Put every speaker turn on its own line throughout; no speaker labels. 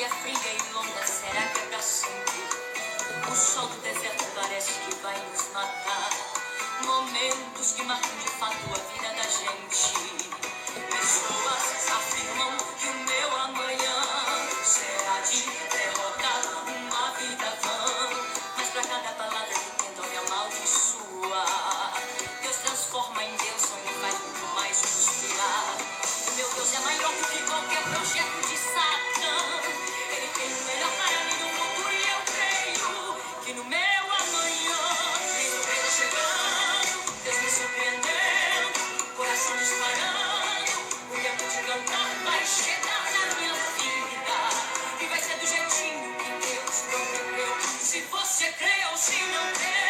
é fria e longa, será que é pra sempre? O sol do deserto parece que vai nos matar. Momentos que marcam de fato a vida da gente. Pessoas afirmam que o meu amanhã será de derrota, uma vida vã. Mas pra cada palavra que tentam me amaldiçoar, Deus transforma em bênção e faz muito mais suspirar. O meu Deus é maior do que qualquer projeto de Satã. Ele tem o melhor para mim no futuro e eu creio que no meu amanhã tem surpresa chegando, Deus me surpreendendo, coração disparando, o tempo de cantar vai chegar na minha vida e vai ser do jeitinho que Deus prometeu. Se você crê ou se não crê,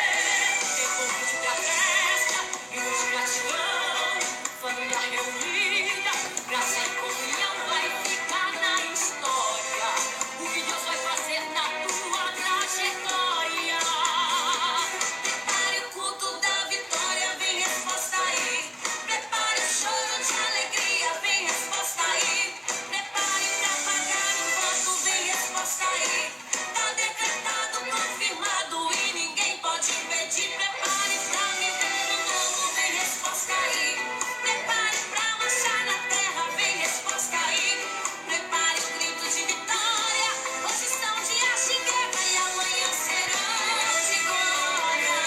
tem convite pra festa e muita gratidão, família reunida, graça e comunhão vai ficar na história. O que Deus vai fazer na tua trajetória. Prepare o culto da vitória, vem resposta aí. Prepare o choro de alegria, vem resposta aí. Prepare pra pagar o voto, vem resposta aí. Tá decretado, confirmado e ninguém pode impedir. Prepare pra viver o novo, vem resposta aí. Prepare pra marchar na terra, vem resposta aí. Prepare o grito de vitória. Hoje são dias de guerra e amanhã serão de glória.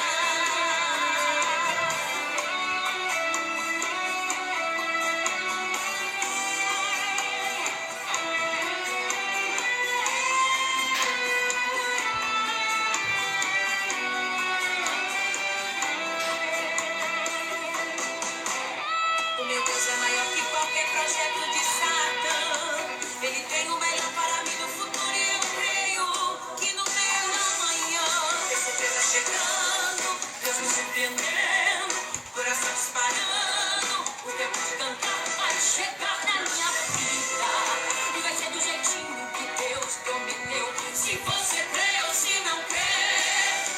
O meu Deus é maior que qualquer projeto de Satã. Ele tem o melhor para mim no futuro e eu creio que no meu amanhã tem surpresa chegando, Deus me surpreendendo, coração disparando, o tempo de cantar vai chegar na minha vida e vai ser do jeitinho que Deus prometeu. Se você crê ou se não crê,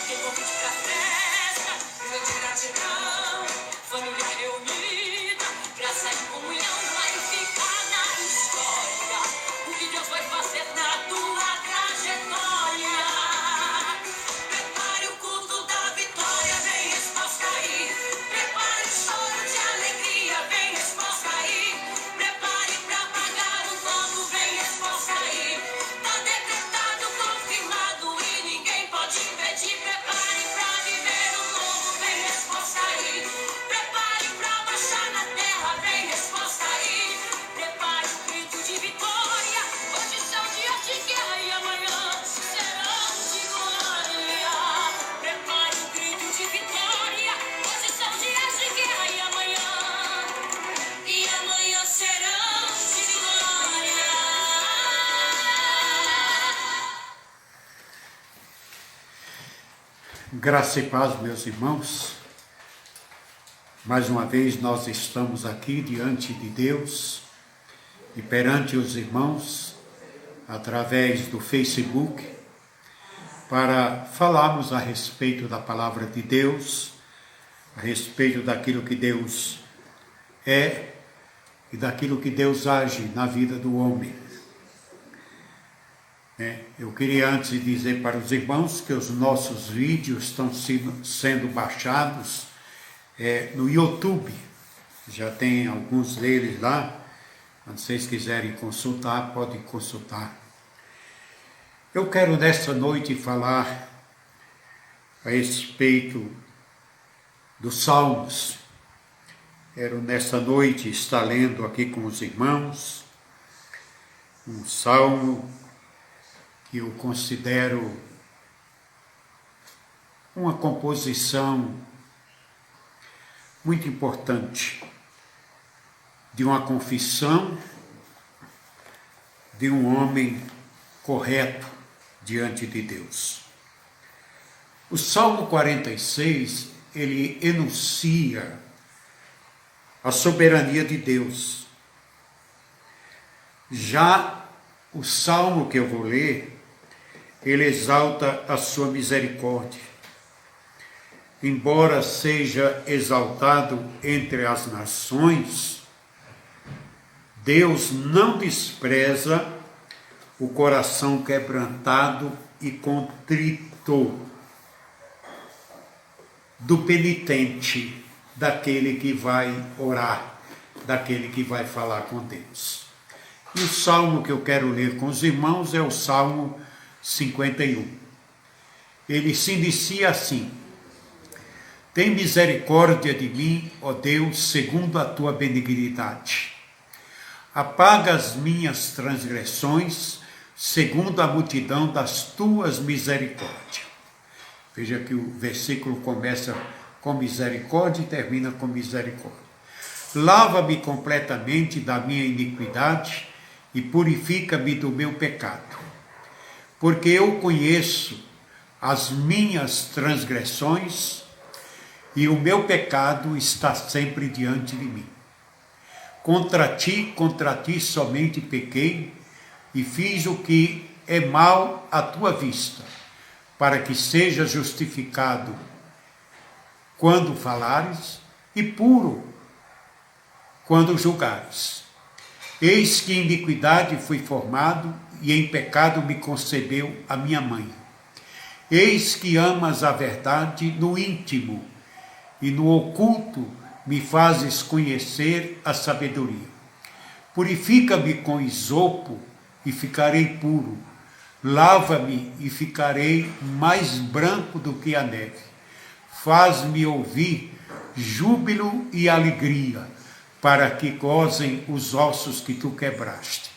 tem convite pra festa, grande gratidão, família reunida, graça e comunhão vai ficar na história. O que Deus vai fazer na tua trajetória. Prepare o culto da vitória, vem resposta aí. Prepare o choro de alegria, vem resposta aí. Prepare pra pagar o voto, vem resposta aí. Tá decretado, confirmado e ninguém pode impedir. Prepare pra viver o novo, vem resposta aí. Prepare pra marchar na terra, vem resposta aí. Prepare o grito de vitória. Hoje são dias de guerra e amanhã serão de glória. Prepare o grito de vitória. Hoje são dias de guerra e amanhã serão de glória.
Graça e paz, meus irmãos. Mais uma vez nós estamos aqui diante de Deus e perante os irmãos através do Facebook para falarmos a respeito da palavra de Deus, a respeito daquilo que Deus é e daquilo que Deus age na vida do homem. Eu queria antes dizer para os irmãos que os nossos vídeos estão sendo baixados no YouTube. Já tem alguns deles lá. Quando vocês quiserem consultar, podem consultar. Eu quero nesta noite falar a respeito dos Salmos. Quero nesta noite estar lendo aqui com os irmãos um salmo que eu considero uma composição muito importante de uma confissão de um homem correto diante de Deus. O Salmo 46, ele enuncia a soberania de Deus. Já o salmo que eu vou ler, ele exalta a sua misericórdia. Embora seja exaltado entre as nações, Deus não despreza o coração quebrantado e contrito do penitente, daquele que vai orar, daquele que vai falar com Deus. E o salmo que eu quero ler com os irmãos é o Salmo 51. Ele se inicia assim: tem misericórdia de mim, ó Deus, segundo a tua benignidade. Apaga as minhas transgressões, segundo a multidão das tuas misericórdias. Veja que o versículo começa com misericórdia e termina com misericórdia. Lava-me completamente da minha iniquidade e purifica-me do meu pecado. Porque eu conheço as minhas transgressões e o meu pecado está sempre diante de mim. Contra ti somente pequei e fiz o que é mal à tua vista, para que seja justificado quando falares e puro quando julgares. Eis que em iniquidade fui formado e em pecado me concebeu a minha mãe. Eis que amas a verdade no íntimo e no oculto me fazes conhecer a sabedoria. Purifica-me com isopo e ficarei puro. Lava-me e ficarei mais branco do que a neve. Faz-me ouvir júbilo e alegria, para que gozem os ossos que tu quebraste.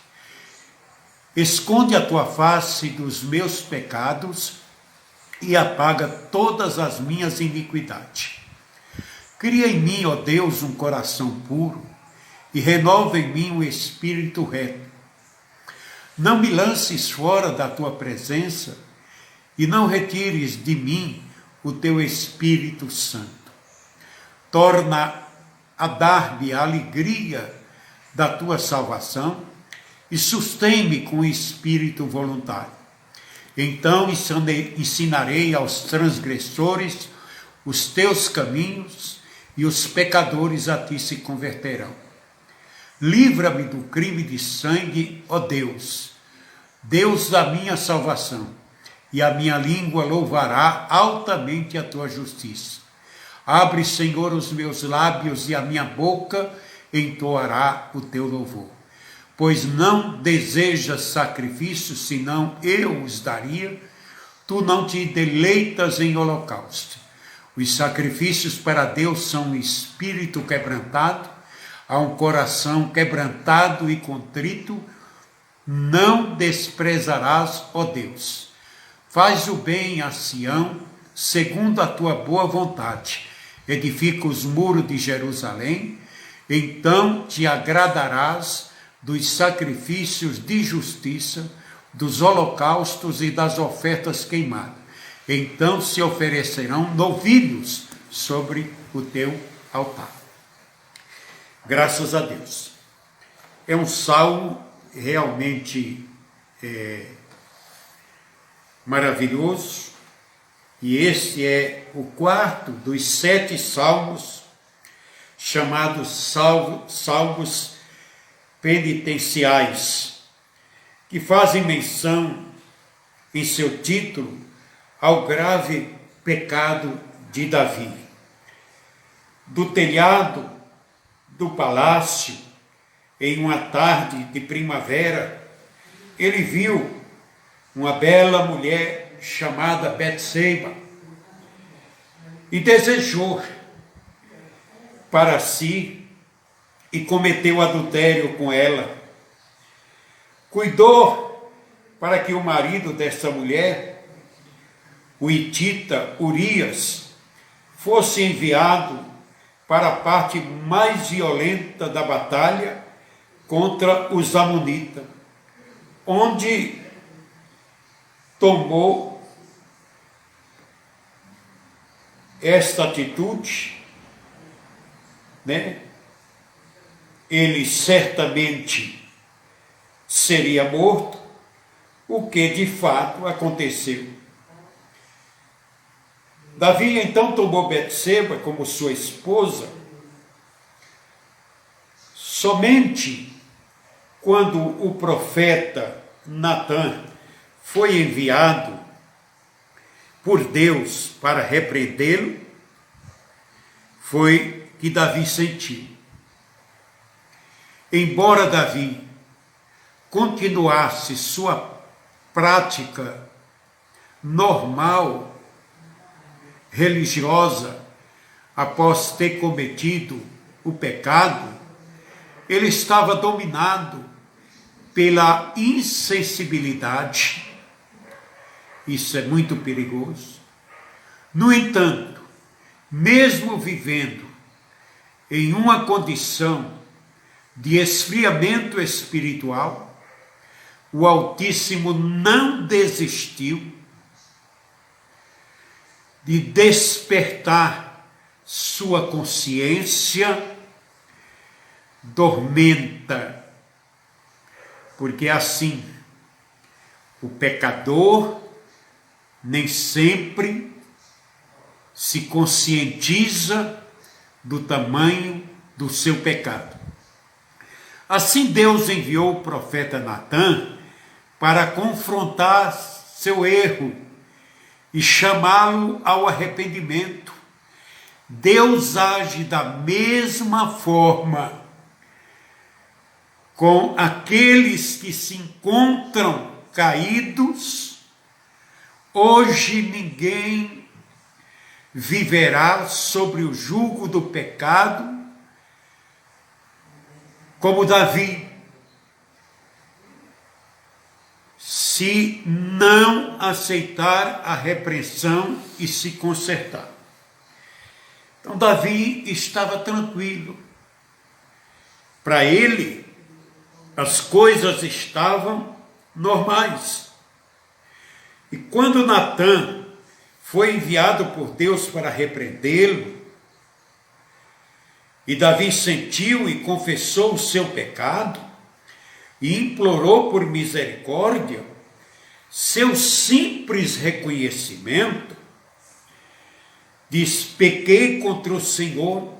Esconde a tua face dos meus pecados e apaga todas as minhas iniquidades. Cria em mim, ó Deus, um coração puro e renova em mim um espírito reto. Não me lances fora da tua presença e não retires de mim o teu Espírito Santo. Torna a dar-me a alegria da tua salvação e sustém-me com espírito voluntário. Então ensinarei aos transgressores os teus caminhos e os pecadores a ti se converterão. Livra-me do crime de sangue, ó Deus, Deus da minha salvação, e a minha língua louvará altamente a tua justiça. Abre, Senhor, os meus lábios e a minha boca entoará o teu louvor. Pois não desejas sacrifícios, senão eu os daria. Tu não te deleitas em holocausto. Os sacrifícios para Deus são um espírito quebrantado, a um coração quebrantado e contrito, não desprezarás, ó Deus. Faz o bem a Sião, segundo a tua boa vontade. Edifica os muros de Jerusalém, então te agradarás dos sacrifícios de justiça, dos holocaustos e das ofertas queimadas. Então se oferecerão novilhos sobre o teu altar. Graças a Deus. É um salmo realmente maravilhoso, e este é o quarto dos 7 salmos, chamados salmos penitenciais, que fazem menção em seu título ao grave pecado de Davi. Do telhado do palácio, em uma tarde de primavera, ele viu uma bela mulher chamada Betseba e desejou para si e cometeu adultério com ela. Cuidou para que o marido dessa mulher, o hitita Urias, fosse enviado para a parte mais violenta da batalha contra os amonitas, onde tomou esta atitude, ele certamente seria morto, o que de fato aconteceu. Davi então tomou Betseba como sua esposa, somente quando o profeta Natã foi enviado por Deus para repreendê-lo, foi que Davi sentiu. Embora Davi continuasse sua prática normal, religiosa, após ter cometido o pecado, ele estava dominado pela insensibilidade. Isso é muito perigoso. No entanto, mesmo vivendo em uma condição de esfriamento espiritual, o Altíssimo não desistiu de despertar sua consciência dormenta, porque assim o pecador nem sempre se conscientiza do tamanho do seu pecado. Assim Deus enviou o profeta Natã para confrontar seu erro e chamá-lo ao arrependimento. Deus age da mesma forma com aqueles que se encontram caídos. Hoje ninguém viverá sobre o jugo do pecado como Davi, se não aceitar a repreensão e se consertar. Então Davi estava tranquilo. Para ele, as coisas estavam normais. E quando Natã foi enviado por Deus para repreendê-lo, e Davi sentiu e confessou o seu pecado, e implorou por misericórdia, seu simples reconhecimento diz: pequei contra o Senhor,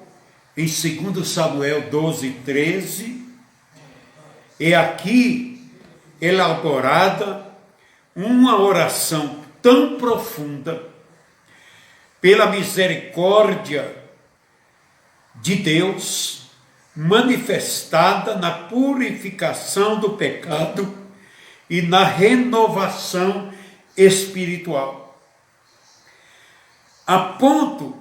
em 2 Samuel 12:13, é aqui elaborada uma oração tão profunda pela misericórdia de Deus, manifestada na purificação do pecado e na renovação espiritual, a ponto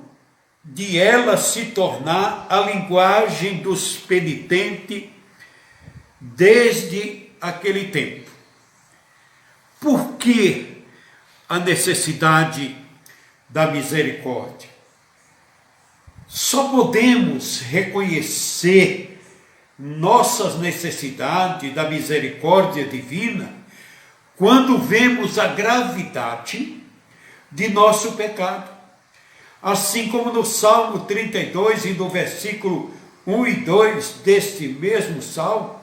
de ela se tornar a linguagem dos penitentes desde aquele tempo. Por que a necessidade da misericórdia? Só podemos reconhecer nossas necessidades da misericórdia divina quando vemos a gravidade de nosso pecado. Assim como no Salmo 32 e no versículo 1 e 2 deste mesmo Salmo,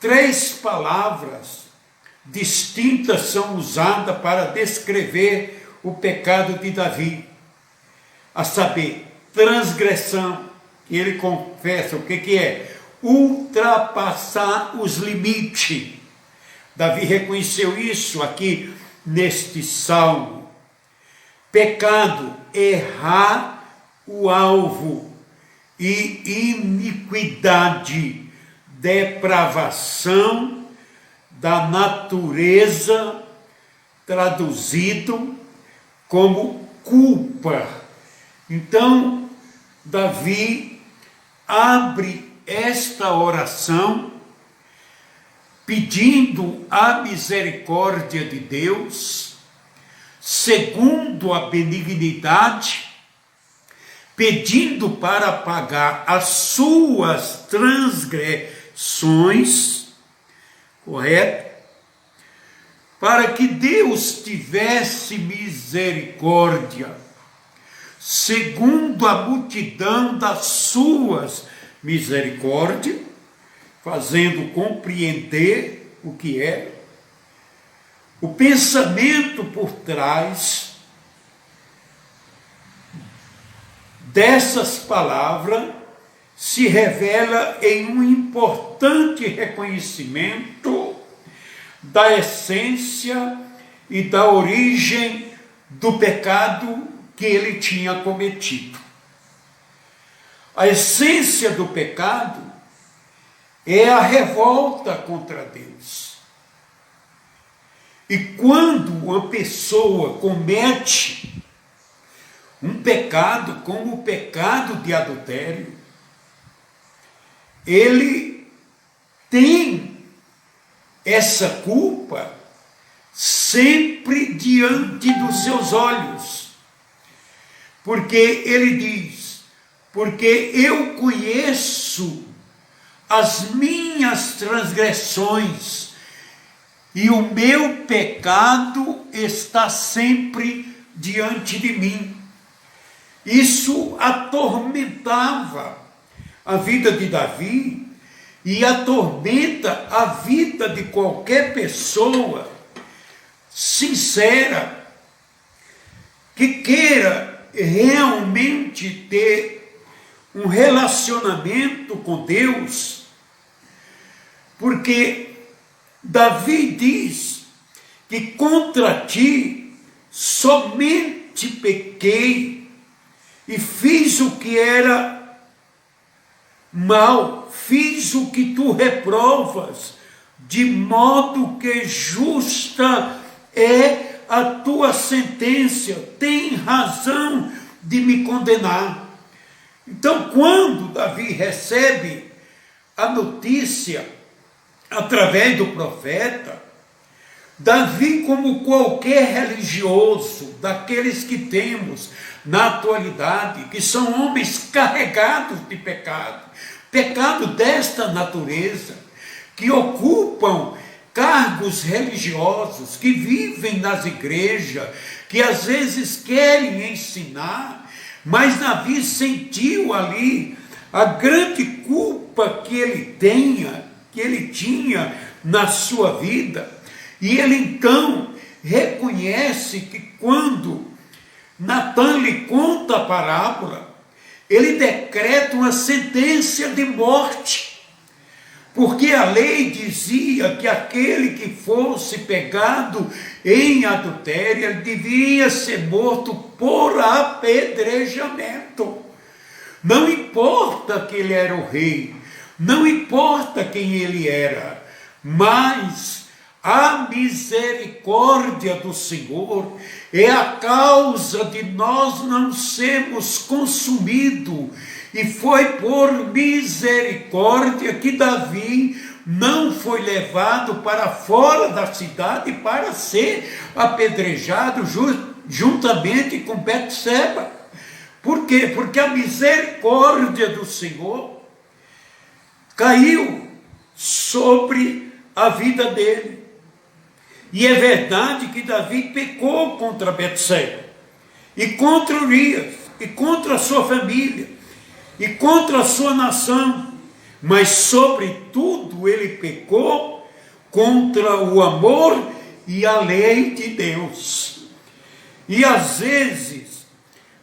3 palavras distintas são usadas para descrever o pecado de Davi, a saber, transgressão, que ele confessa. O que é? Ultrapassar os limites. Davi reconheceu isso aqui neste salmo. Pecado, errar o alvo, e iniquidade, depravação da natureza, traduzido como culpa. Então, Davi abre esta oração pedindo a misericórdia de Deus, segundo a benignidade, pedindo para pagar as suas transgressões, correto? Para que Deus tivesse misericórdia, segundo a multidão das suas misericórdias, fazendo compreender o que é. O pensamento por trás dessas palavras se revela em um importante reconhecimento da essência e da origem do pecado que ele tinha cometido. A essência do pecado é a revolta contra Deus. E quando uma pessoa comete um pecado como o pecado de adultério, ele tem essa culpa sempre diante dos seus olhos. Porque ele diz: porque eu conheço as minhas transgressões e o meu pecado está sempre diante de mim. Isso atormentava a vida de Davi e atormenta a vida de qualquer pessoa sincera que queira realmente ter um relacionamento com Deus, porque Davi diz que contra ti somente pequei e fiz o que era mal, fiz o que tu reprovas, de modo que justa é a tua sentença, tem razão de me condenar. Então, quando Davi recebe a notícia através do profeta, Davi, como qualquer religioso, daqueles que temos na atualidade, que são homens carregados de pecado, pecado desta natureza, que ocupam cargos religiosos, que vivem nas igrejas, que às vezes querem ensinar, mas Davi sentiu ali a grande culpa que ele tinha na sua vida, e ele então reconhece que quando Natan lhe conta a parábola, ele decreta uma sentença de morte, porque a lei dizia que aquele que fosse pegado em adultério, ele devia ser morto por apedrejamento. Não importa que ele era o rei, não importa quem ele era, mas a misericórdia do Senhor é a causa de nós não sermos consumidos. E foi por misericórdia que Davi não foi levado para fora da cidade para ser apedrejado juntamente com Betseba. Por quê? Porque a misericórdia do Senhor caiu sobre a vida dele. E é verdade que Davi pecou contra Betseba, e contra Urias, e contra a sua família, e contra a sua nação, mas sobretudo ele pecou contra o amor e a lei de Deus. E às vezes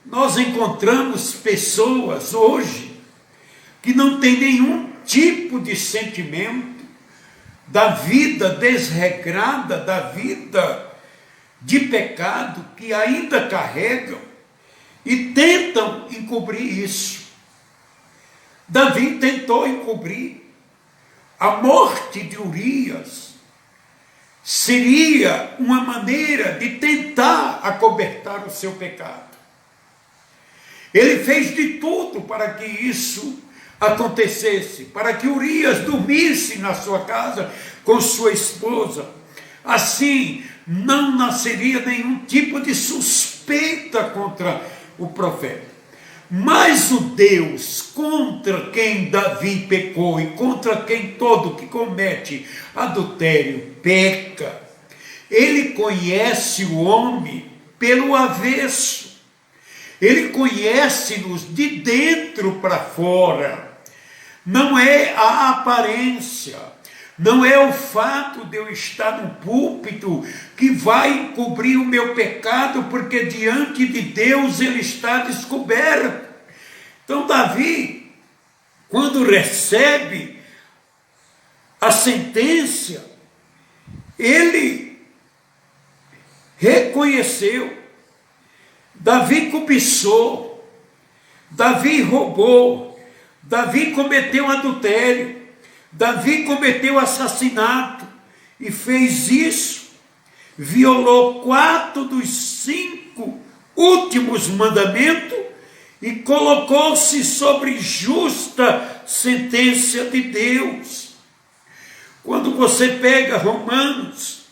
nós encontramos pessoas hoje que não têm nenhum tipo de sentimento da vida desregrada, da vida de pecado que ainda carregam e tentam encobrir isso. Davi tentou encobrir. A morte de Urias seria uma maneira de tentar acobertar o seu pecado. Ele fez de tudo para que isso acontecesse, para que Urias dormisse na sua casa com sua esposa. Assim, não nasceria nenhum tipo de suspeita contra o profeta. Mas o Deus contra quem Davi pecou e contra quem todo que comete adultério peca, ele conhece o homem pelo avesso. Ele conhece-nos de dentro para fora. Não é a aparência, não é o fato de eu estar no púlpito que vai encobrir o meu pecado, porque diante de Deus ele está descoberto. Então Davi, quando recebe a sentença, ele reconheceu, Davi cobiçou, Davi roubou, Davi cometeu adultério, Davi cometeu assassinato e fez isso, violou 4 dos 5 últimos mandamentos e colocou-se sobre justa sentença de Deus. Quando você pega Romanos,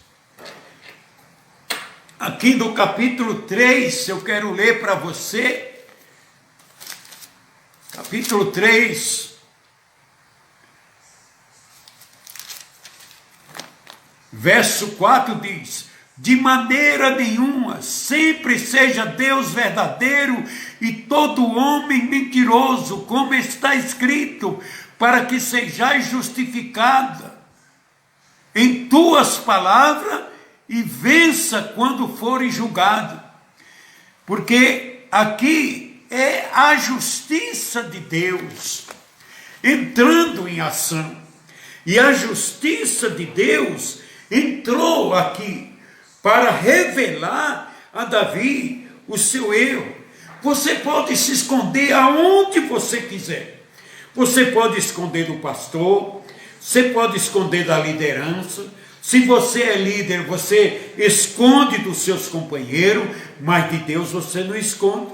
aqui no capítulo 3, eu quero ler para você, capítulo 3, verso 4 diz: de maneira nenhuma, sempre seja Deus verdadeiro e todo homem mentiroso, como está escrito, para que sejais justificada em tuas palavras e vença quando fores julgado. Porque aqui é a justiça de Deus entrando em ação. E a justiça de Deus entrou aqui para revelar a Davi o seu erro. Você pode se esconder aonde você quiser. Você pode esconder do pastor, você pode esconder da liderança. Se você é líder, você esconde dos seus companheiros, mas de Deus você não esconde.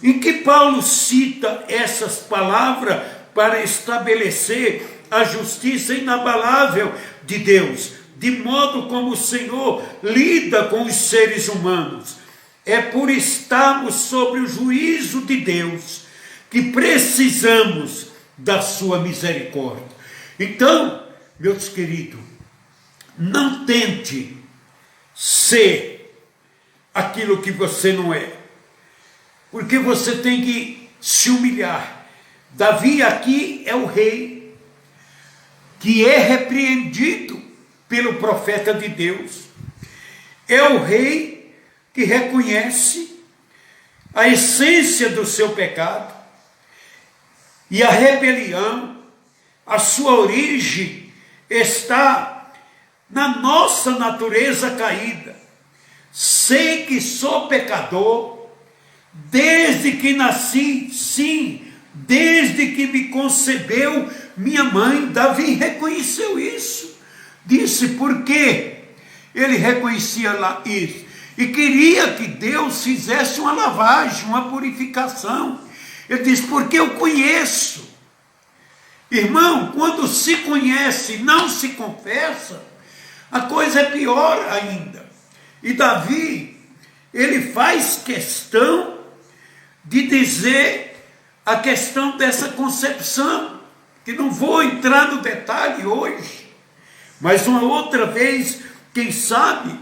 Em que Paulo cita essas palavras para estabelecer a justiça inabalável de Deus, de modo como o Senhor lida com os seres humanos? É por estarmos sobre o juízo de Deus que precisamos da sua misericórdia. Então, meus queridos, não tente ser aquilo que você não é, porque você tem que se humilhar. Davi aqui é o rei que é repreendido pelo profeta de Deus. É o rei que reconhece a essência do seu pecado e a rebelião, a sua origem está na nossa natureza caída. Sei que sou pecador desde que nasci, sim, desde que me concebeu minha mãe. Davi reconheceu isso. Disse por quê? Ele reconhecia lá isso e queria que Deus fizesse uma lavagem, uma purificação. Ele disse: porque eu conheço. Irmão, quando se conhece e não se confessa, a coisa é pior ainda. E Davi, ele faz questão de dizer a questão dessa concepção, que não vou entrar no detalhe hoje, mas uma outra vez, quem sabe,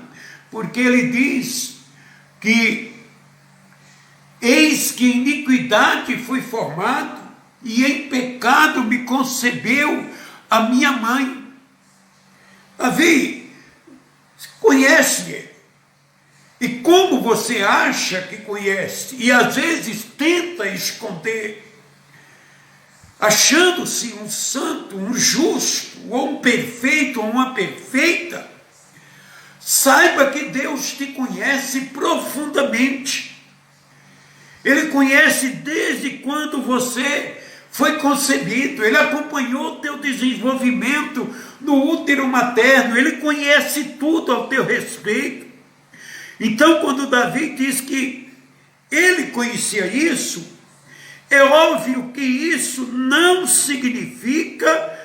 porque ele diz que eis que em iniquidade fui formado e em pecado me concebeu a minha mãe. Davi conhece ele. E como você acha que conhece, e às vezes tenta esconder, achando-se um santo, um justo, ou um perfeito, ou uma perfeita, saiba que Deus te conhece profundamente. Ele conhece desde quando você foi concebido, ele acompanhou o teu desenvolvimento no útero materno, ele conhece tudo ao teu respeito. Então, quando Davi diz que ele conhecia isso, é óbvio que isso não significa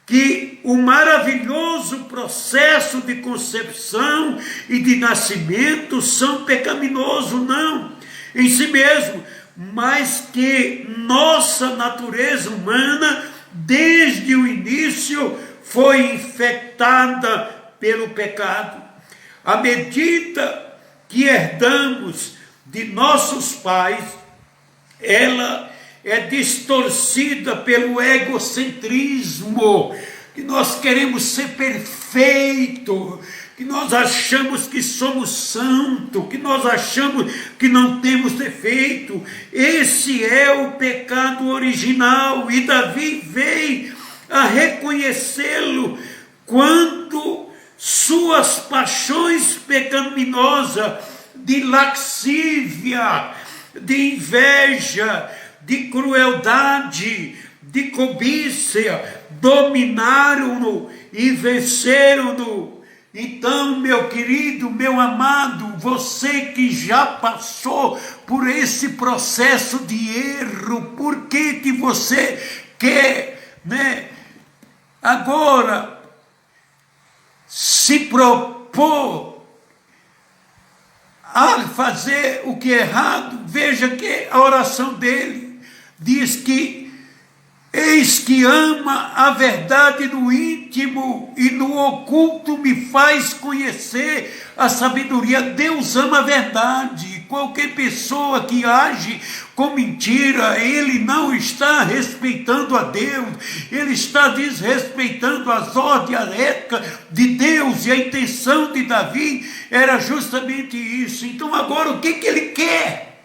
que o maravilhoso processo de concepção e de nascimento são pecaminosos, não, em si mesmo, mas que nossa natureza humana, desde o início, foi infectada pelo pecado. À medida que herdamos de nossos pais, ela é distorcida pelo egocentrismo, que nós queremos ser perfeito, que nós achamos que somos santos, que nós achamos que não temos defeito. Esse é o pecado original, e Davi veio a reconhecê-lo quando suas paixões pecaminosas, de laxívia, de inveja, de crueldade, de cobiça, dominaram-no e venceram-no. Então, meu querido, meu amado, você que já passou por esse processo de erro, por que você quer, agora se propor a fazer o que é errado? Veja que a oração dele diz que eis que ama a verdade no íntimo e no oculto me faz conhecer a sabedoria. Deus ama a verdade. Qualquer pessoa que age com mentira, ele não está respeitando a Deus, ele está desrespeitando as ordens éticas de Deus, e a intenção de Davi era justamente isso. Então agora o que ele quer?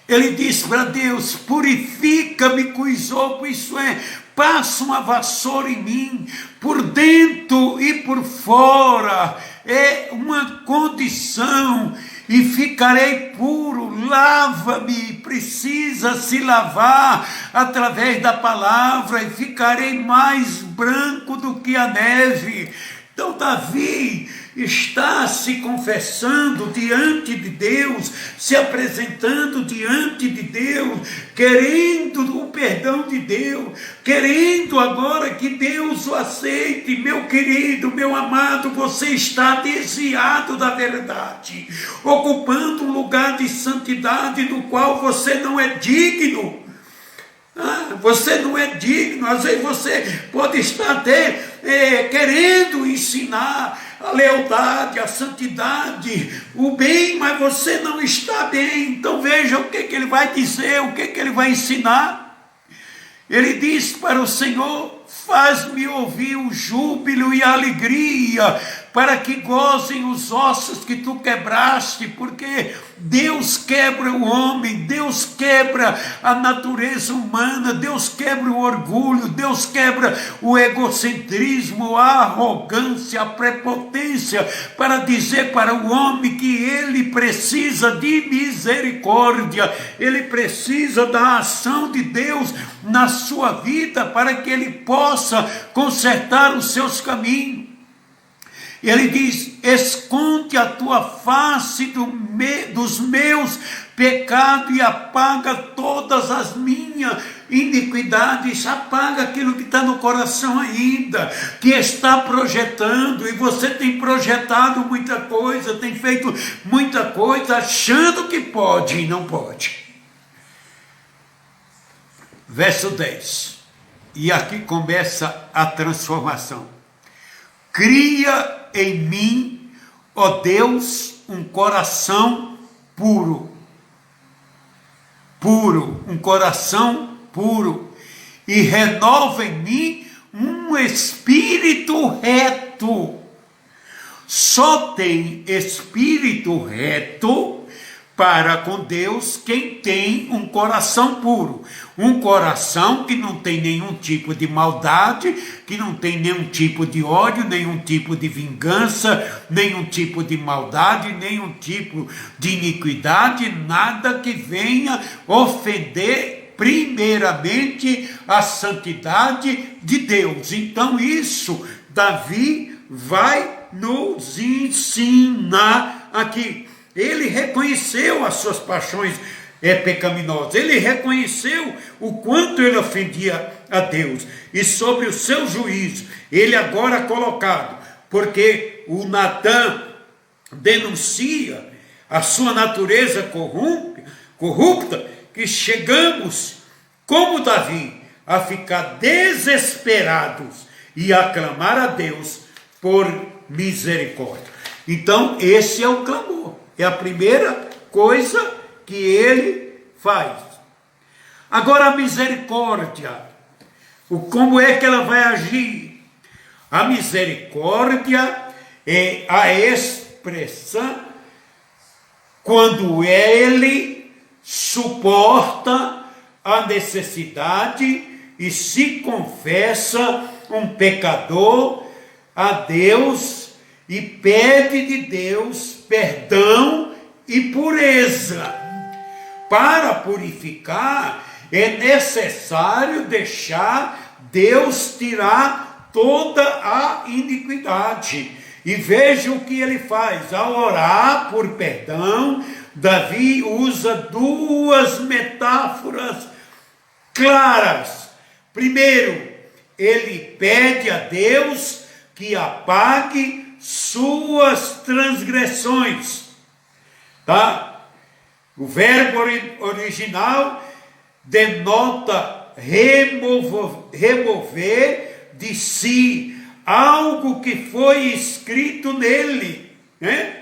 Ele diz para Deus: purifica-me com isopo, isso é, passa uma vassoura em mim, por dentro e por fora, é uma condição, e ficarei puro. Lava-me, precisa se lavar através da palavra, e ficarei mais branco do que a neve. Então Davi está se confessando diante de Deus, se apresentando diante de Deus, querendo o perdão de Deus, querendo agora que Deus o aceite. Meu querido, meu amado, você está desviado da verdade, ocupando um lugar de santidade do qual você não é digno. Você não é digno. Às vezes você pode estar até querendo ensinar a lealdade, a santidade, o bem, mas você não está bem. Então veja o que ele vai dizer, o que ele vai ensinar. Ele diz para o Senhor: faz-me ouvir o júbilo e a alegria, para que gozem os ossos que tu quebraste, porque Deus quebra o homem, Deus quebra a natureza humana, Deus quebra o orgulho, Deus quebra o egocentrismo, a arrogância, a prepotência, para dizer para o homem que ele precisa de misericórdia, ele precisa da ação de Deus na sua vida, para que ele possa consertar os seus caminhos. E ele diz: esconde a tua face dos meus pecados e apaga todas as minhas iniquidades. Apaga aquilo que está no coração ainda, que está projetando, e você tem projetado muita coisa, tem feito muita coisa, achando que pode e não pode. Verso 10, e aqui começa a transformação. Cria em mim, ó Deus, um coração puro, um coração puro, e renova em mim um espírito reto. Só tem espírito reto para com Deus quem tem um coração puro, um coração que não tem nenhum tipo de maldade, que não tem nenhum tipo de ódio, nenhum tipo de vingança, nenhum tipo de maldade, nenhum tipo de iniquidade, nada que venha ofender primeiramente a santidade de Deus. Então isso Davi vai nos ensinar aqui. Ele reconheceu as suas paixões pecaminosas, ele reconheceu o quanto ele ofendia a Deus, e sobre o seu juízo, ele agora colocado, porque o Natan denuncia a sua natureza corrupta, que chegamos, como Davi, a ficar desesperados e a clamar a Deus por misericórdia. Então esse é o clamor. É a primeira coisa que ele faz. Agora a misericórdia, como é que ela vai agir? A misericórdia é a expressão quando ele suporta a necessidade e se confessa um pecador a Deus, e pede de Deus perdão e pureza. Para purificar, é necessário deixar Deus tirar toda a iniquidade. E veja o que ele faz. Ao orar por perdão, Davi usa duas metáforas claras. Primeiro, ele pede a Deus que apague suas transgressões. Tá? O verbo original denota remover de si algo que foi escrito nele, né?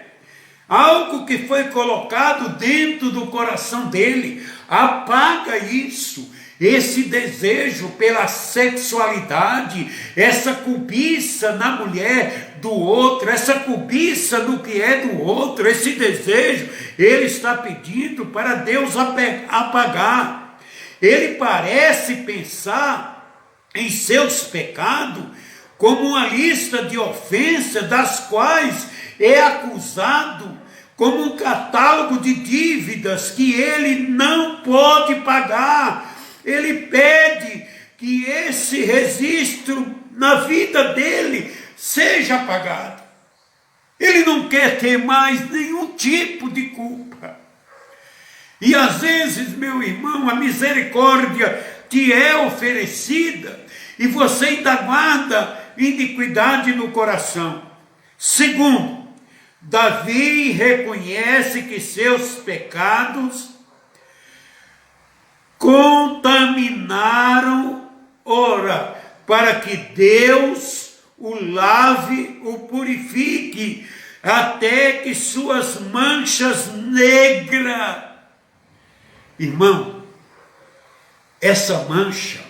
Algo que foi colocado dentro do coração dele. Apaga isso, esse desejo pela sexualidade, essa cobiça na mulher do outro, essa cobiça no que é do outro, esse desejo, ele está pedindo para Deus apagar. Ele parece pensar em seus pecados como uma lista de ofensas das quais é acusado, como um catálogo de dívidas que ele não pode pagar. Ele pede que esse registro na vida dele seja apagado. Ele não quer ter mais nenhum tipo de culpa. E às vezes, meu irmão, a misericórdia te é oferecida e você ainda guarda iniquidade no coração. Segundo, Davi reconhece que seus pecados contaminaram, ora, para que Deus o lave, o purifique, até que suas manchas negras. Irmão, essa mancha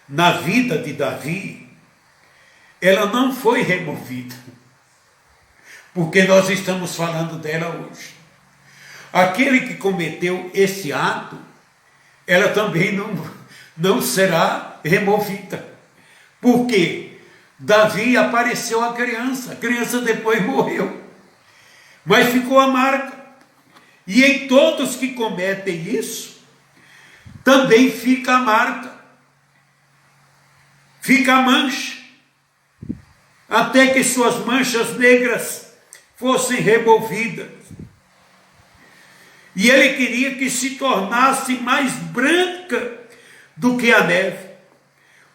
na vida de Davi, ela não foi removida, porque nós estamos falando dela hoje. Aquele que cometeu esse ato, ela também não será removida. Por quê? Davi apareceu a criança depois morreu, mas ficou a marca. E em todos que cometem isso, também fica a marca, fica a mancha, até que suas manchas negras fossem removidas. E ele queria que se tornasse mais branca do que a neve,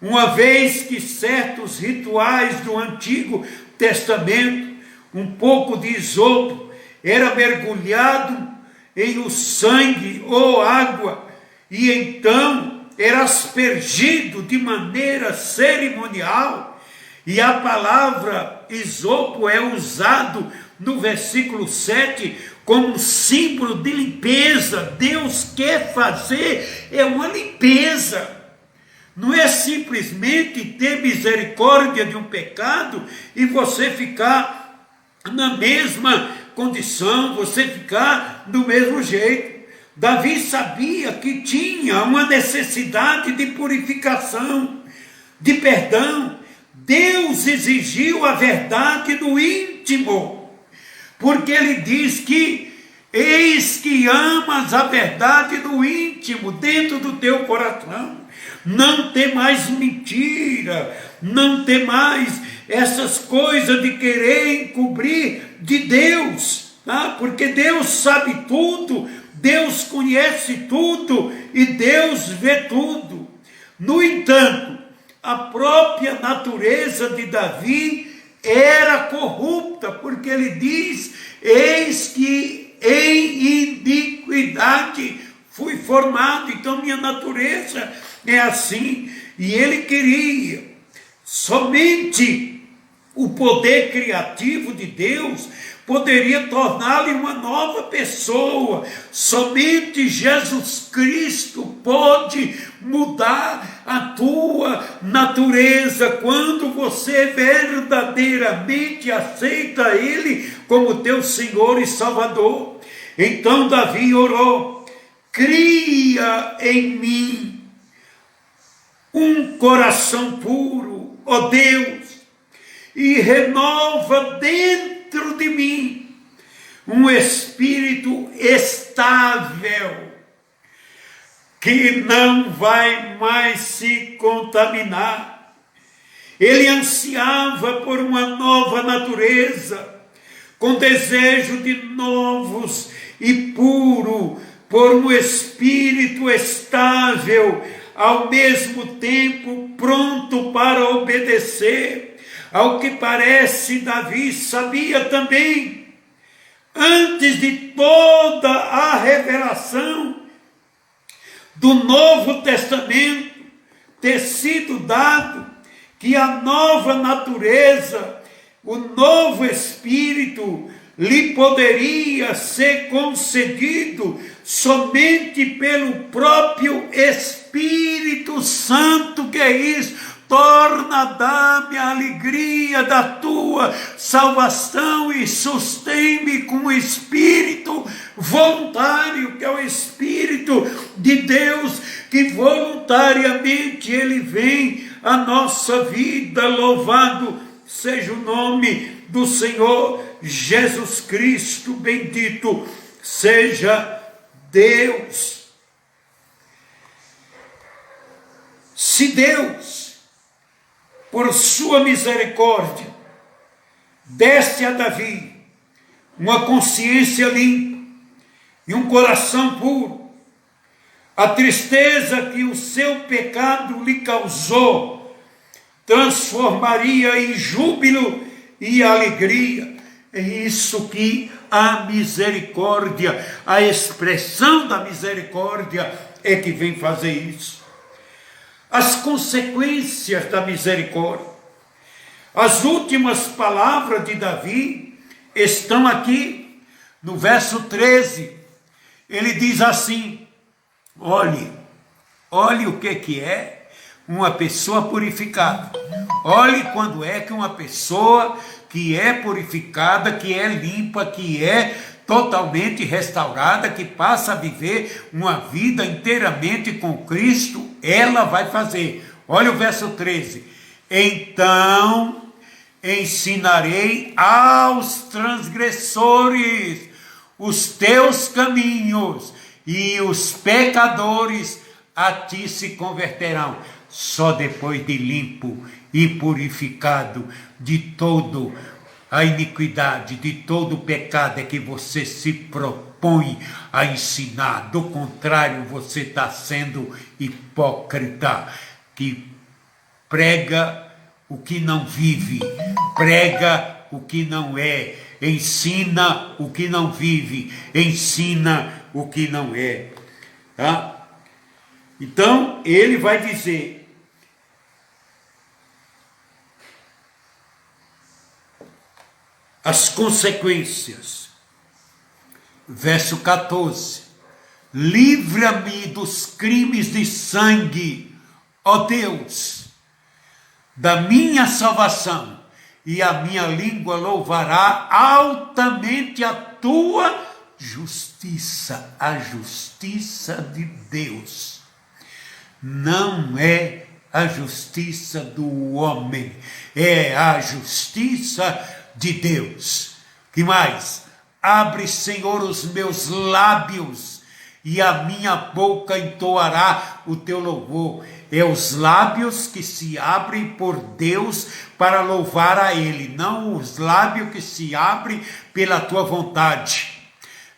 uma vez que certos rituais do Antigo Testamento, um pouco de isopo era mergulhado em o sangue ou água, e então era aspergido de maneira cerimonial, e a palavra isopo é usado no versículo 7 como símbolo de limpeza. Deus quer fazer uma limpeza. Não é simplesmente ter misericórdia de um pecado e você ficar na mesma condição, você ficar do mesmo jeito. Davi sabia que tinha uma necessidade de purificação, de perdão. Deus exigiu a verdade do íntimo, porque ele diz que eis que amas a verdade do íntimo, dentro do teu coração. Não tem mais mentira, não tem mais essas coisas de querer encobrir de Deus, tá? Porque Deus sabe tudo, Deus conhece tudo e Deus vê tudo. No entanto, a própria natureza de Davi era corrupta, porque ele diz: eis que em iniquidade fui formado. Então minha natureza é assim. E ele queria somente o poder criativo de Deus poderia torná-lo uma nova pessoa. Somente Jesus Cristo pode mudar a tua natureza quando você verdadeiramente aceita Ele como teu Senhor e Salvador. Então Davi orou: cria em mim um coração puro, ó Deus, e renova dentro de mim um espírito estável, que não vai mais se contaminar. Ele ansiava por uma nova natureza, com desejo de novos e puro, por um espírito estável, ao mesmo tempo pronto para obedecer. Ao que parece, Davi sabia também, antes de toda a revelação do Novo Testamento ter sido dado, que a nova natureza, o novo espírito, lhe poderia ser concedido somente pelo próprio Espírito Santo, que é isso. Torna a dar-me a alegria da tua salvação e sustém-me com o espírito voluntário, que é o Espírito de Deus, que voluntariamente ele vem à nossa vida. Louvado seja o nome do Senhor Jesus Cristo, bendito seja Deus. Se Deus, por sua misericórdia, deste a Davi uma consciência limpa e um coração puro, a tristeza que o seu pecado lhe causou transformaria em júbilo e alegria. É isso que a misericórdia, a expressão da misericórdia é que vem fazer isso. As consequências da misericórdia. As últimas palavras de Davi estão aqui no verso 13. Ele diz assim: olhe o que é uma pessoa purificada. Olhe quando é que uma pessoa que é purificada, que é limpa, que é totalmente restaurada, que passa a viver uma vida inteiramente com Cristo, ela vai fazer. Olha o verso 13. Então ensinarei aos transgressores os teus caminhos, e os pecadores a ti se converterão. Só depois de limpo e purificado de todo a iniquidade, de todo o pecado, é que você se propõe a ensinar. Do contrário, você está sendo hipócrita, que prega o que não vive, prega o que não é, ensina o que não vive, ensina o que não é. Tá? Então, ele vai dizer: as consequências. Verso 14: livra-me dos crimes de sangue, ó Deus, da minha salvação, e a minha língua louvará altamente a tua justiça. A justiça de Deus não é a justiça do homem, é a justiça de Deus. Que mais? Abre, Senhor, os meus lábios, e a minha boca entoará o teu louvor. É os lábios que se abrem por Deus para louvar a Ele, não os lábios que se abrem pela tua vontade.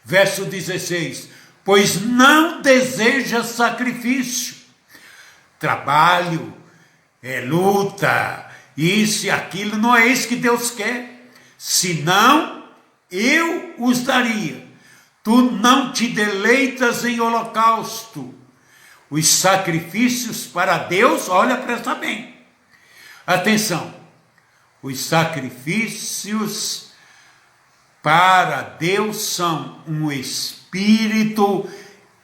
Verso 16: pois não deseja sacrifício, trabalho, luta, isso e aquilo, não é isso que Deus quer. Senão eu os daria. Tu não te deleitas em holocausto. Os sacrifícios para Deus, olha, presta bem. Atenção. Os sacrifícios para Deus são um espírito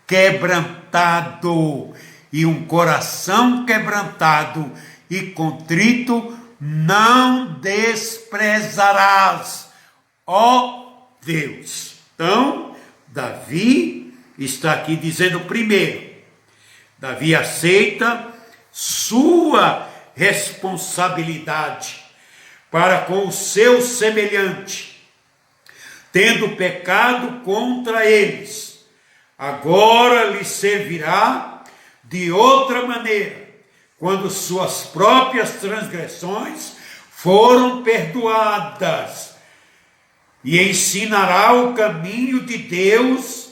quebrantado e um coração quebrantado e contrito não desprezarás, ó Deus. Então, Davi está aqui dizendo primeiro, Davi aceita sua responsabilidade para com o seu semelhante, tendo pecado contra eles. Agora lhe servirá de outra maneira, quando suas próprias transgressões foram perdoadas, e ensinará o caminho de Deus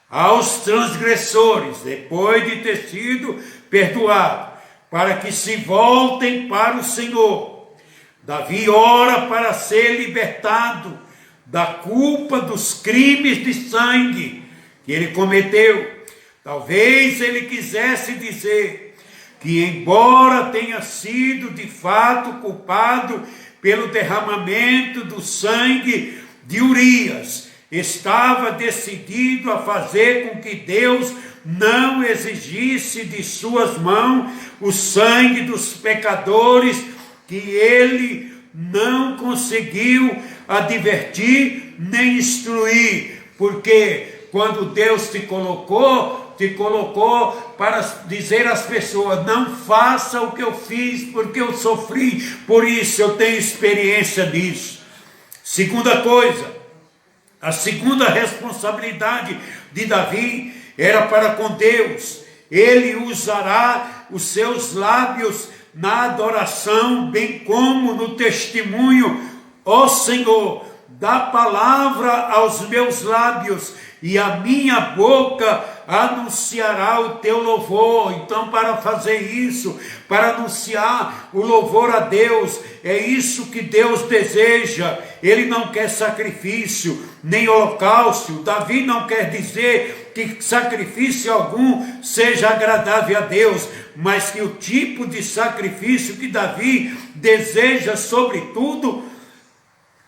aos transgressores, depois de ter sido perdoado, para que se voltem para o Senhor. Davi ora para ser libertado da culpa dos crimes de sangue que ele cometeu. Talvez ele quisesse dizer que, embora tenha sido de fato culpado pelo derramamento do sangue de Urias, estava decidido a fazer com que Deus não exigisse de suas mãos o sangue dos pecadores que ele não conseguiu advertir nem instruir, porque quando Deus te colocou para dizer às pessoas: não faça o que eu fiz, porque eu sofri, por isso eu tenho experiência disso. Segunda coisa, a segunda responsabilidade de Davi era para com Deus. Ele usará os seus lábios na adoração, bem como no testemunho. Ó Senhor, dá palavra aos meus lábios, e a minha boca anunciará o teu louvor. Então, para fazer isso, para anunciar o louvor a Deus, é isso que Deus deseja. Ele não quer sacrifício, nem holocausto. Davi não quer dizer que sacrifício algum seja agradável a Deus, mas que o tipo de sacrifício que Davi deseja, sobretudo,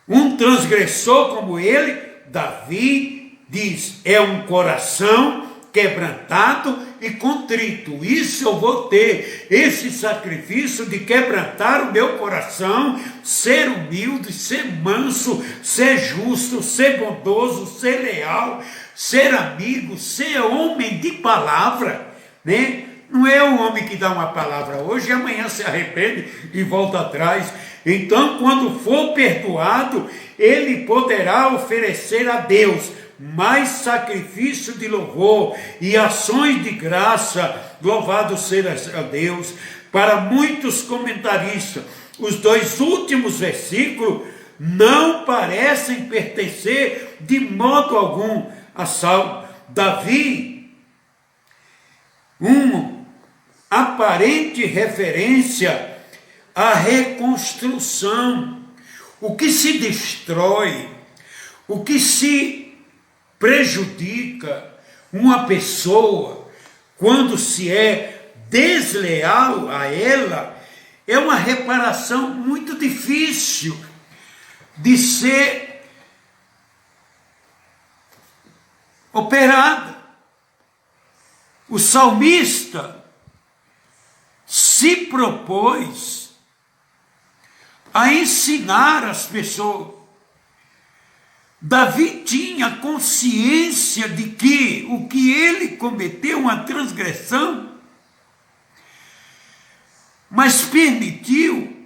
um transgressor como ele, Davi diz, é um coração quebrantado e contrito. Isso eu vou ter, esse sacrifício de quebrantar o meu coração, ser humilde, ser manso, ser justo, ser bondoso, ser leal, ser amigo, ser homem de palavra, né? Não é o homem que dá uma palavra hoje e amanhã se arrepende e volta atrás. Então, quando for perdoado, ele poderá oferecer a Deus mais sacrifício de louvor e ações de graça. Louvado seja Deus. Para muitos comentaristas, os dois últimos versículos não parecem pertencer de modo algum a Salmo. Davi, aparente referência à reconstrução. O que se destrói, o que se prejudica uma pessoa quando se é desleal a ela, é uma reparação muito difícil de ser operada. O salmista se propôs a ensinar as pessoas. Davi tinha consciência de que o que ele cometeu uma transgressão, mas permitiu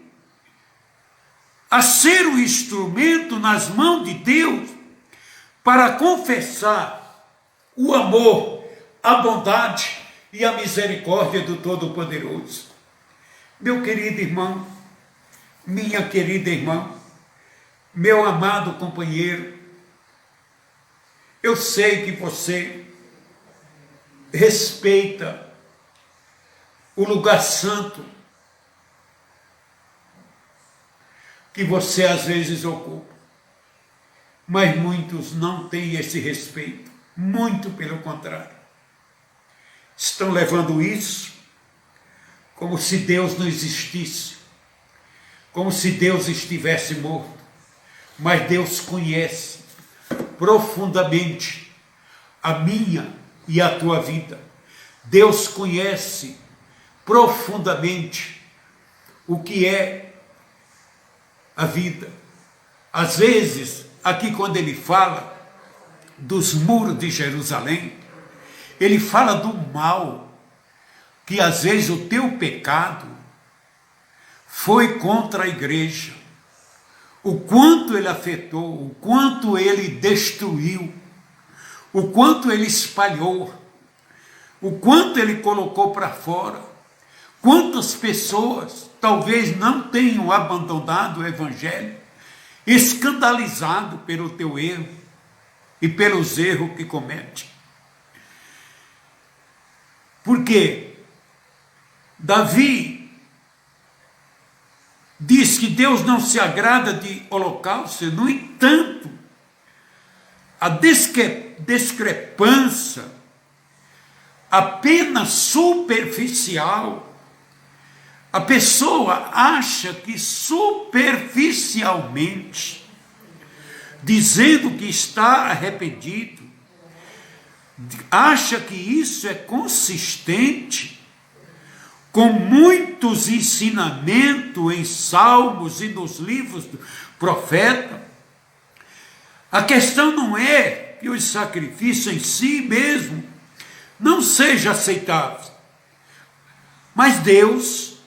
a ser o instrumento nas mãos de Deus para confessar o amor, a bondade e a misericórdia do Todo-Poderoso. Meu querido irmão, minha querida irmã, meu amado companheiro, eu sei que você respeita o lugar santo que você às vezes ocupa, mas muitos não têm esse respeito, muito pelo contrário. Estão levando isso como se Deus não existisse, como se Deus estivesse morto. Mas Deus conhece profundamente a minha e a tua vida. Deus conhece profundamente o que é a vida. Às vezes, aqui quando ele fala dos muros de Jerusalém, ele fala do mal, que às vezes o teu pecado foi contra a igreja, o quanto ele afetou, o quanto ele destruiu, o quanto ele espalhou, o quanto ele colocou para fora. Quantas pessoas talvez não tenham abandonado o Evangelho, escandalizado pelo teu erro e pelos erros que comete. Porque Davi diz que Deus não se agrada de holocausto, no entanto, a discrepância apenas superficial, a pessoa acha que superficialmente, dizendo que está arrependido, acha que isso é consistente com muitos ensinamentos em salmos e nos livros do profeta. A questão não é que o sacrifício em si mesmo não seja aceitável, mas Deus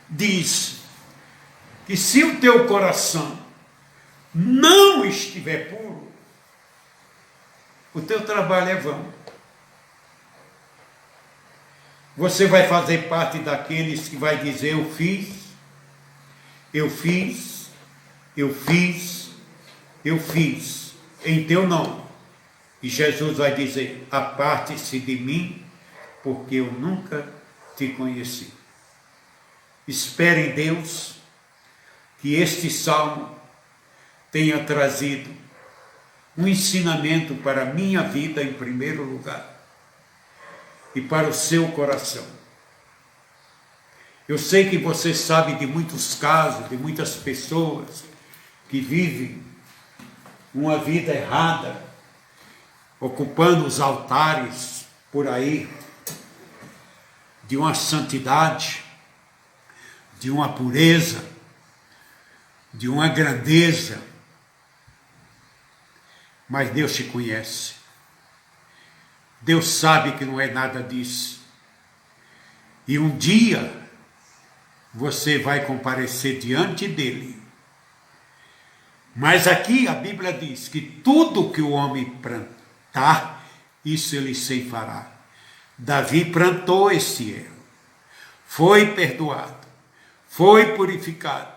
diz que se o teu coração não estiver puro, o teu trabalho é vão. Você vai fazer parte daqueles que vai dizer: eu fiz, eu fiz, eu fiz, eu fiz, em teu nome. E Jesus vai dizer: aparte-se de mim, porque eu nunca te conheci. Espere em Deus que este salmo tenha trazido um ensinamento para a minha vida em primeiro lugar e para o seu coração. Eu sei que você sabe de muitos casos, de muitas pessoas que vivem uma vida errada, ocupando os altares por aí, de uma santidade, de uma pureza, de uma grandeza. Mas Deus te conhece. Deus sabe que não é nada disso. E um dia você vai comparecer diante dele. Mas aqui a Bíblia diz que tudo que o homem plantar, isso ele ceifará. Davi plantou esse erro. Foi perdoado. Foi purificado.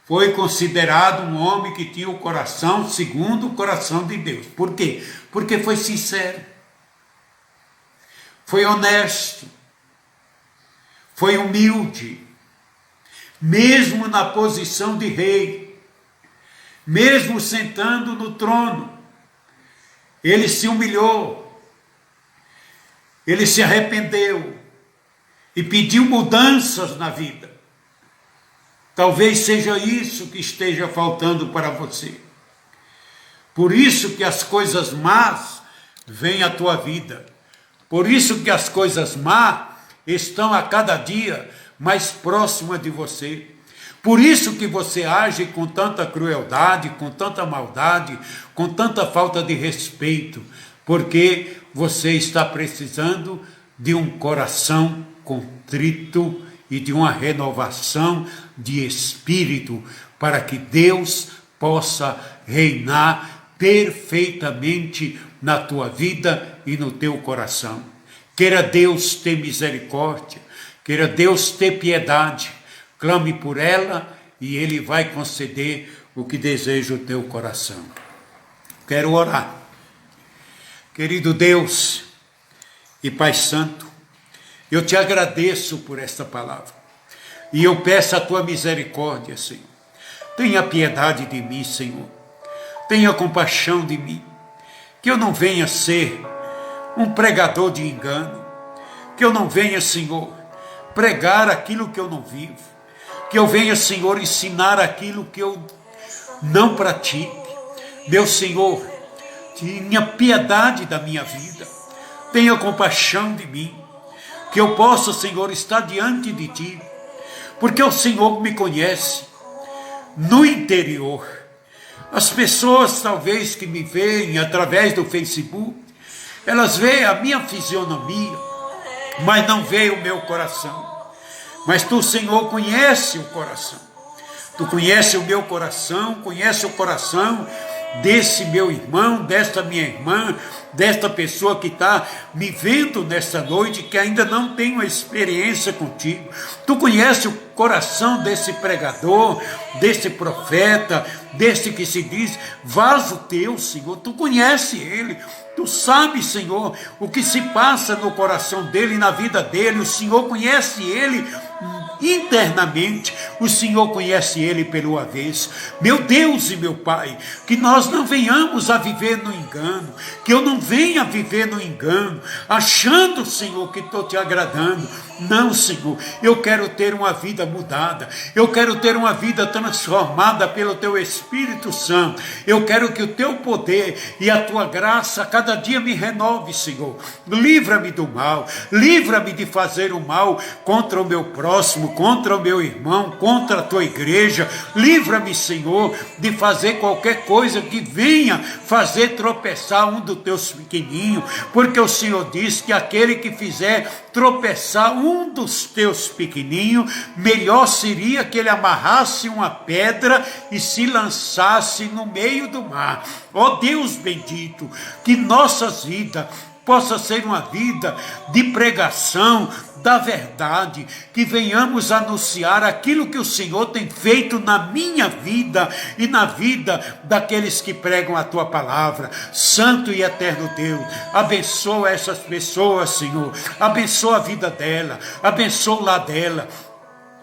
Foi considerado um homem que tinha o coração segundo o coração de Deus. Por quê? Porque foi sincero, foi honesto, foi humilde, mesmo na posição de rei, mesmo sentando no trono, ele se humilhou, ele se arrependeu e pediu mudanças na vida. Talvez seja isso que esteja faltando para você. Por isso que as coisas más vêm à tua vida. Por isso que as coisas más estão a cada dia mais próximas de você. Por isso que você age com tanta crueldade, com tanta maldade, com tanta falta de respeito. Porque você está precisando de um coração contrito e de uma renovação de espírito, para que Deus possa reinar perfeitamente na tua vida e no teu coração. Queira Deus ter misericórdia, queira Deus ter piedade, clame por ela e Ele vai conceder o que deseja o teu coração. Quero orar. Querido Deus e Pai Santo, eu te agradeço por esta palavra. E eu peço a tua misericórdia, Senhor. Tenha piedade de mim, Senhor. Tenha compaixão de mim. Que eu não venha ser um pregador de engano. Que eu não venha, Senhor, pregar aquilo que eu não vivo. Que eu venha, Senhor, ensinar aquilo que eu não pratique. Meu Senhor, tenha piedade da minha vida. Tenha compaixão de mim. Que eu possa, Senhor, estar diante de Ti, porque o Senhor me conhece no interior. As pessoas, talvez, que me veem através do Facebook, elas veem a minha fisionomia, mas não veem o meu coração. Mas Tu, Senhor, conhece o coração. Tu conhece o meu coração, conhece o coração desse meu irmão, desta minha irmã, desta pessoa que está me vendo nesta noite, que ainda não tem uma experiência contigo. Tu conhece o coração desse pregador, desse profeta, desse que se diz vaso teu, Senhor. Tu conhece ele. Tu sabes, Senhor, o que se passa no coração dele, na vida dele. O Senhor conhece ele internamente, o Senhor conhece ele pelo avesso. Meu Deus e meu Pai, que nós não venhamos a viver no engano, que eu não venha a viver no engano, achando, Senhor, que estou te agradando. Não, Senhor, eu quero ter uma vida mudada, eu quero ter uma vida transformada pelo Teu Espírito Santo. Eu quero que o Teu poder e a Tua graça a cada dia me renove, Senhor. Livra-me do mal, livra-me de fazer o mal contra o meu próximo, contra o meu irmão, contra a Tua igreja. Livra-me, Senhor, de fazer qualquer coisa que venha fazer tropeçar um dos Teus pequenininhos, porque o Senhor diz que aquele que fizer tropeçar um dos teus pequenininhos, melhor seria que ele amarrasse uma pedra e se lançasse no meio do mar. Ó Deus bendito, que nossas vidas possa ser uma vida de pregação da verdade, que venhamos anunciar aquilo que o Senhor tem feito na minha vida e na vida daqueles que pregam a Tua palavra. Santo e eterno Deus, abençoa essas pessoas, Senhor, abençoa a vida dela, abençoa o lar dela.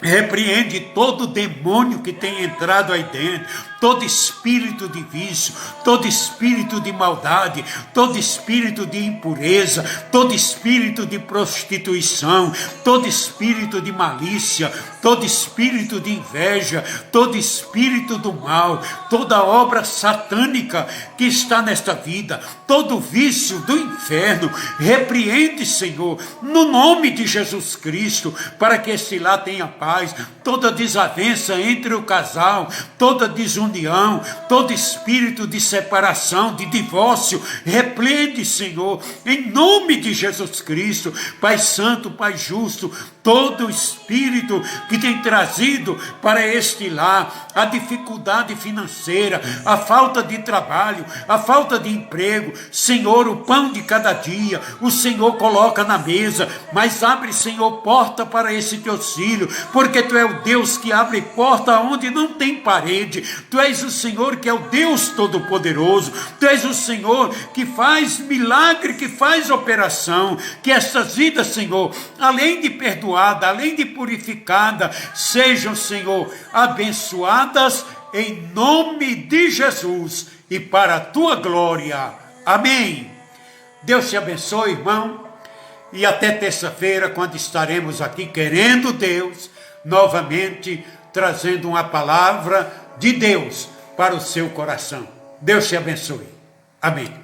Repreende todo demônio que tem entrado aí dentro, todo espírito de vício, todo espírito de maldade, todo espírito de impureza, todo espírito de prostituição, todo espírito de malícia, todo espírito de inveja, todo espírito do mal, toda obra satânica que está nesta vida, todo vício do inferno, repreende, Senhor, no nome de Jesus Cristo, para que esse lar tenha paz. Toda desavença entre o casal, toda desunião, todo espírito de separação, de divórcio, repreende, Senhor, em nome de Jesus Cristo. Pai Santo, Pai Justo, todo espírito que tem trazido para este lar a dificuldade financeira, a falta de trabalho, a falta de emprego, Senhor, o pão de cada dia, o Senhor coloca na mesa, mas abre, Senhor, porta para esse teus filhos, porque Tu é o Deus que abre porta onde não tem parede. Tu és o Senhor que é o Deus Todo-Poderoso. Tu és o Senhor que faz milagre, que faz operação. Que estas vidas, Senhor, além de perdoada, além de purificada, sejam, Senhor, abençoadas em nome de Jesus e para a Tua glória. Amém. Deus te abençoe, irmão. E até terça-feira, quando estaremos aqui, querendo Deus, novamente trazendo uma palavra de Deus para o seu coração. Deus te abençoe. Amém.